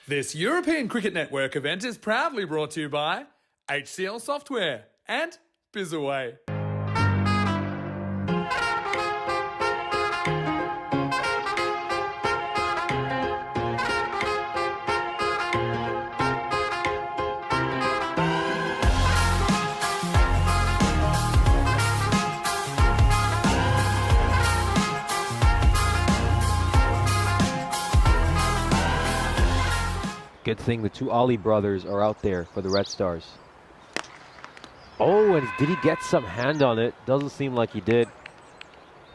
This European Cricket Network event is proudly brought to you by HCL Software and Bizaway. Good thing the two Ali brothers are out there for the Red Stars. Oh, and did he get some hand on it? Doesn't seem like he did.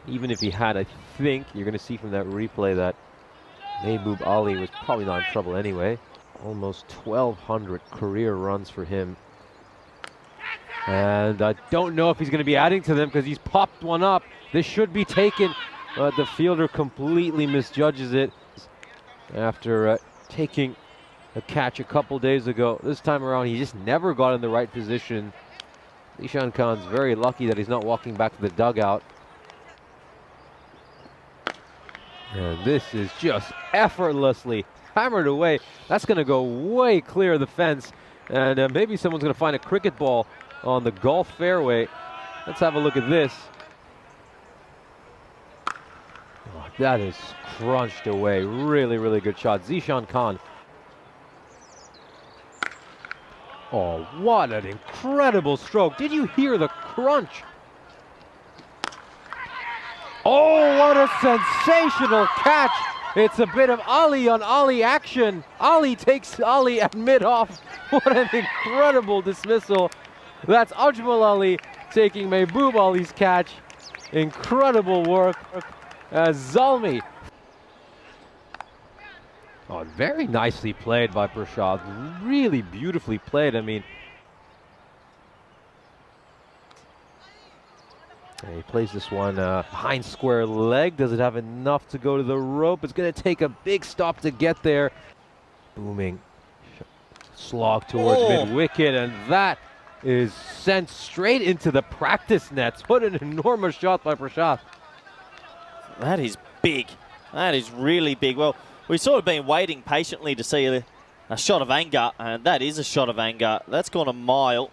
Even if he had, I think you're going to see from that replay that Mahbub Ali was probably not in trouble anyway. Almost 1,200 career runs for him. And I don't know if he's going to be adding to them because he's popped one up. This should be taken, but the fielder completely misjudges it after taking a catch a couple days ago. This time around, he just never got in the right position. Zishan Khan's very lucky that he's not walking back to the dugout. And this is just effortlessly hammered away. That's going to go way clear of the fence. And maybe someone's going to find a cricket ball on the golf fairway. Let's have a look at this. Oh, that is crunched away. Really, really good shot. Zishan Khan. Oh, what an incredible stroke. Did you hear the crunch? Oh, what a sensational catch. It's a bit of Ali on Ali action. Ali takes Ali at mid-off. What an incredible dismissal. That's Ajmal Ali taking Mahbub Ali's catch. Incredible work. Zalmi. Oh, very nicely played by Prashad. Really beautifully played. I mean, he plays this one behind square leg. Does it have enough to go to the rope? It's going to take a big stop to get there. Booming slog towards mid-wicket, and that is sent straight into the practice nets. What an enormous shot by Prashad. That is big. That is really big. Well, we've sort of been waiting patiently to see a shot of anger, and that is a shot of anger. That's gone a mile,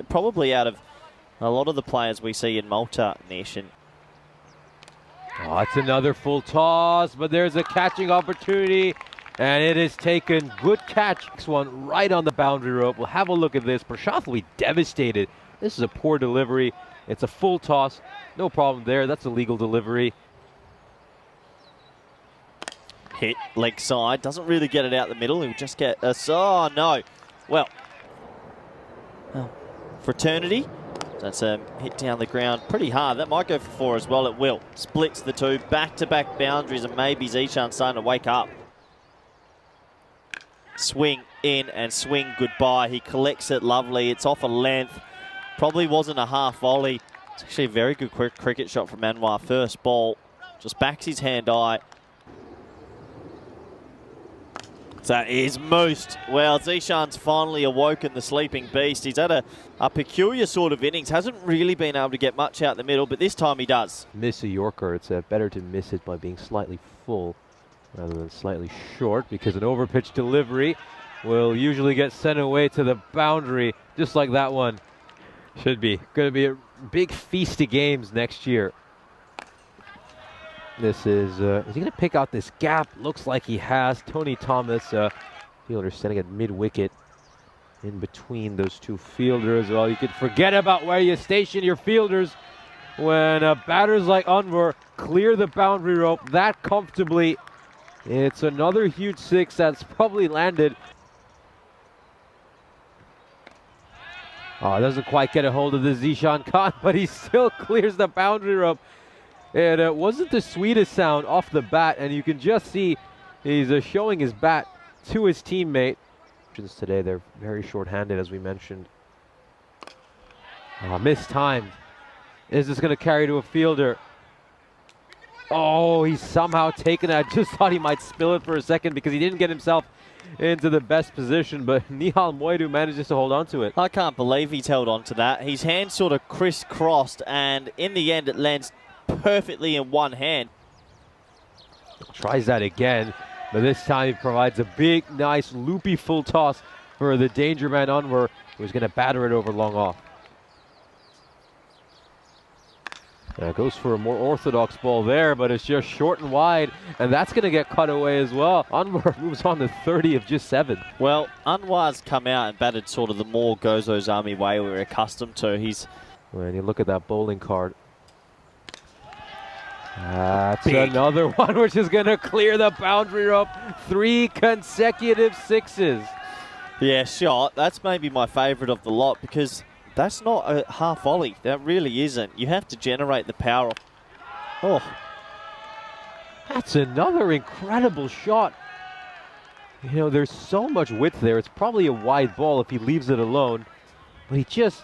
probably out of a lot of the players we see in Malta nation. Oh, it's another full toss, but there's a catching opportunity, and it is taken. Good catch. Next one right on the boundary rope. We'll have a look at this. Prashad will be devastated. This is a poor delivery. It's a full toss. No problem there. That's a legal delivery. Hit leg side, doesn't really get it out the middle. He'll just get a, oh no. Well, Fraternity, that's a hit down the ground pretty hard. That might go for 4 as well. It will. Splits the two, back-to-back boundaries, and maybe Zishan's starting to wake up. Swing in and swing goodbye. He collects it lovely. It's off a length. Probably wasn't a half volley. It's actually a very good cricket shot from Anwar. First ball, just backs his hand-eye. That is most. Well, Zishan's finally awoken the sleeping beast. He's had a peculiar sort of innings. Hasn't really been able to get much out the middle, but this time he does. Miss a Yorker. It's better to miss it by being slightly full rather than slightly short, because an overpitch delivery will usually get sent away to the boundary, just like that one. Should be. Going to be a big feast of games next year. This is he going to pick out this gap? Looks like he has. Tony Thomas, fielder standing at mid-wicket in between those two fielders. Well, you could forget about where you station your fielders when batters like Anwar clear the boundary rope that comfortably. It's another huge 6 that's probably landed. Oh, doesn't quite get a hold of the Zishan Khan, but he still clears the boundary rope. It wasn't the sweetest sound off the bat, and you can just see he's showing his bat to his teammate. Today they're very short-handed, as we mentioned. Mistimed. Is this going to carry to a fielder? Oh, he's somehow taken it. I just thought he might spill it for a second because he didn't get himself into the best position, but Nihal Moidu manages to hold on to it. I can't believe he's held on to that. His hand sort of crisscrossed, and in the end it lands perfectly in one hand. Tries that again. But this time he provides a big, nice, loopy full toss for the danger man Anwar, who's going to batter it over long off. Goes for a more orthodox ball there, but it's just short and wide, and that's going to get cut away as well. Anwar moves on to 30 of just 7. Well, Anwar's come out and batted sort of the more Gozo's Army way we're accustomed to. When you look at that bowling card, that's Big. another one which is going to clear the boundary rope. 3 consecutive sixes. Yeah, shot. That's maybe my favourite of the lot because that's not a half volley. That really isn't. You have to generate the power. Oh. That's another incredible shot. You know, there's so much width there. It's probably a wide ball if he leaves it alone. But he just...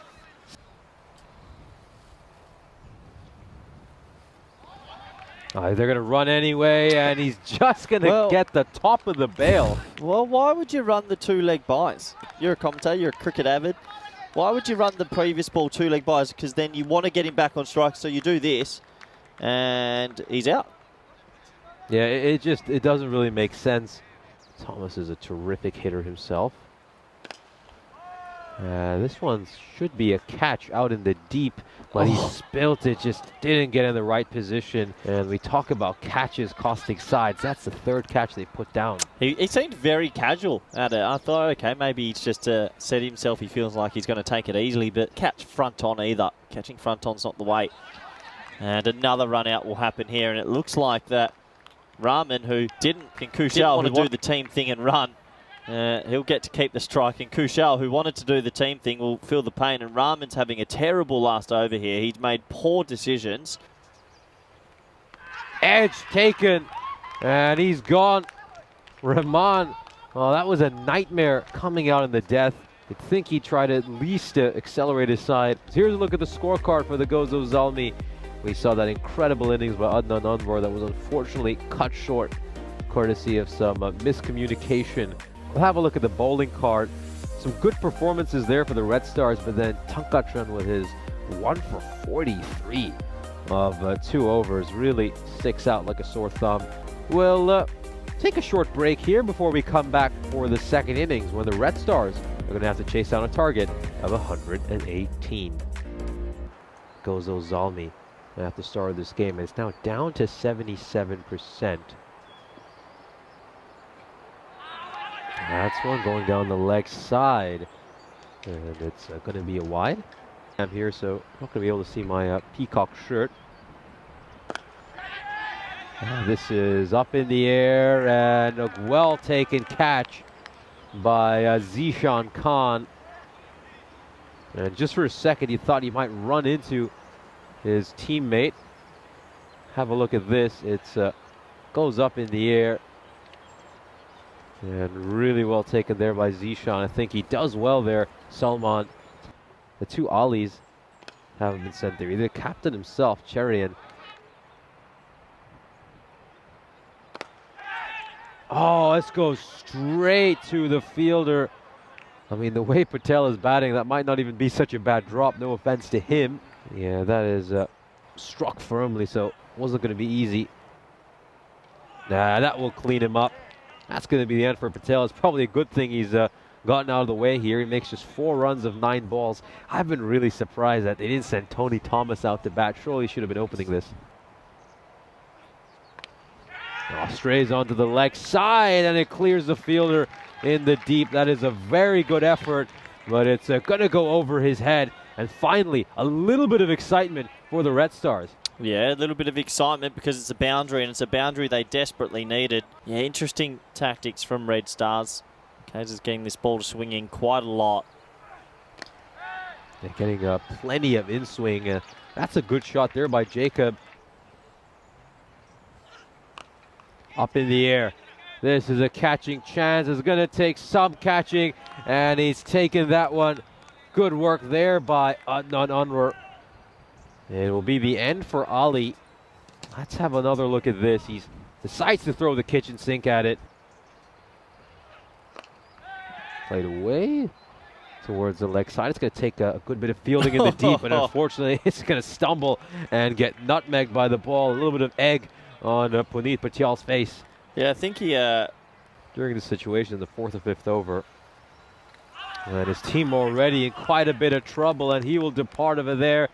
they're going to run anyway, and he's just going to get the top of the bail. Well, why would you run the 2-leg buys? You're a commentator, you're a cricket avid. Why would you run the previous ball 2-leg buys? Because then you want to get him back on strike, so you do this, and he's out. Yeah, it doesn't really make sense. Thomas is a terrific hitter himself. This one should be a catch out in the deep, but he spilt it, just didn't get in the right position. And we talk about catches costing sides. That's the 3rd catch they put down. He seemed very casual at it. I thought, okay, maybe he's just said himself he feels like he's going to take it easily, but catch front on either. Catching front on's not the way. And another run out will happen here, and it looks like that Rahman, who didn't want to do the team thing and run, he'll get to keep the strike, and Kushal, who wanted to do the team thing, will feel the pain. And Rahman's having a terrible last over here. He's made poor decisions. Edge taken, and he's gone. Rahman, oh, that was a nightmare coming out in the death. I think he tried at least to accelerate his side. So here's a look at the scorecard for the Gozo Zalmi. We saw that incredible innings by Adnan Anwar that was unfortunately cut short, courtesy of some miscommunication. We'll have a look at the bowling card. Some good performances there for the Red Stars, but then Tankatran with his 1 for 43 of 2 overs really sticks out like a sore thumb. We'll take a short break here before we come back for the 2nd innings, when the Red Stars are going to have to chase down a target of 118. Gozo Zalmi at the start of this game. It's now down to 77%. That's one going down the leg side, and it's going to be a wide. I'm here, so I'm not going to be able to see my peacock shirt. This is up in the air, and a well-taken catch by Zishan Khan. And just for a second, you thought he might run into his teammate. Have a look at this. It's goes up in the air. And really well taken there by Zishan. I think he does well there, Salman. The 2 ollies haven't been sent there either. The captain himself, Cherian. Oh, this goes straight to the fielder. I mean, the way Patel is batting, that might not even be such a bad drop. No offense to him. Yeah, that is struck firmly, so wasn't going to be easy. Nah, that will clean him up. That's going to be the end for Patel. It's probably a good thing he's gotten out of the way here. He makes just 4 runs of 9 balls. I've been really surprised that they didn't send Tony Thomas out to bat. Surely he should have been opening this. Strays onto the leg side, and it clears the fielder in the deep. That is a very good effort, but it's going to go over his head. And finally, a little bit of excitement for the Red Stars. Yeah, a little bit of excitement because it's a boundary, and it's a boundary they desperately needed. Yeah, interesting tactics from Red Stars. Kaz is getting this ball to swing in quite a lot. They're getting plenty of in-swing. That's a good shot there by Jacob. Up in the air. This is a catching chance. It's going to take some catching, and he's taken that one. Good work there by Adnan Anwar. It will be the end for Ali. Let's have another look at this. He decides to throw the kitchen sink at it. Played away towards the leg side. It's going to take a good bit of fielding in the deep, but unfortunately it's going to stumble and get nutmegged by the ball. A little bit of egg on Puneet Patial's face. Yeah, I think he during the situation in the 4th or 5th over. And his team already in quite a bit of trouble, and he will depart over there.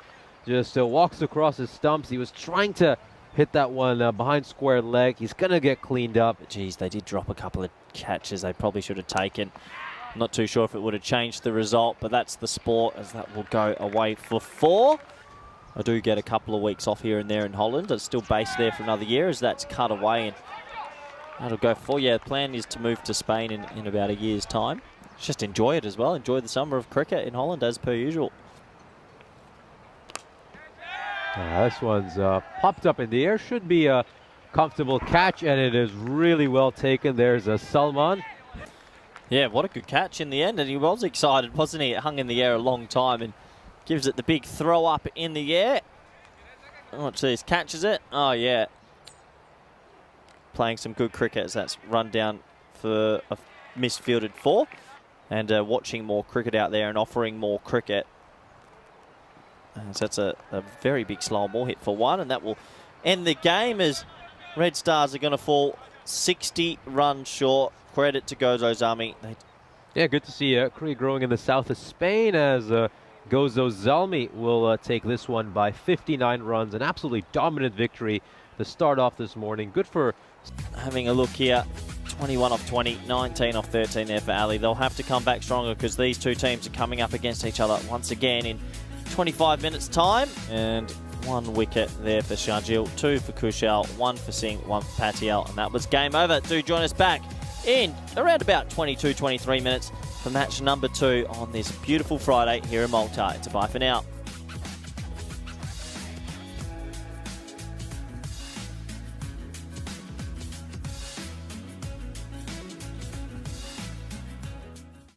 Just walks across his stumps. He was trying to hit that one behind square leg. He's going to get cleaned up. Geez, they did drop a couple of catches they probably should have taken. I'm not too sure if it would have changed the result, but that's the sport, as that will go away for 4. I do get a couple of weeks off here and there in Holland. It's still based there for another year as that's cut away, and that'll go 4. Yeah, the plan is to move to Spain in about a year's time. Just enjoy it as well. Enjoy the summer of cricket in Holland as per usual. This one's popped up in the air. Should be a comfortable catch, and it is really well taken. There's a Salman. Yeah, what a good catch in the end. And he was excited, wasn't he? It hung in the air a long time and gives it the big throw up in the air. Watch this, catches it. Oh, yeah. Playing some good cricket as that's run down for a misfielded 4. And watching more cricket out there and offering more cricket. So that's a very big slow ball hit for 1, and that will end the game as Red Stars are going to fall 60 runs short. Credit to Gozo Zalmi. Yeah, good to see cricket growing in the south of Spain, as Gozo Zalmi will take this one by 59 runs. An absolutely dominant victory to start off this morning. Good for... Having a look here, 21 off 20, 19 off 13 there for Ali. They'll have to come back stronger because these two teams are coming up against each other once again in 25 minutes time. And 1 wicket there for Sharjil, 2 for Kushal, 1 for Singh, 1 for Patial, and that was game over. Do join us back in around about 22-23 minutes for match number 2 on this beautiful Friday here in Malta. It's a bye for now.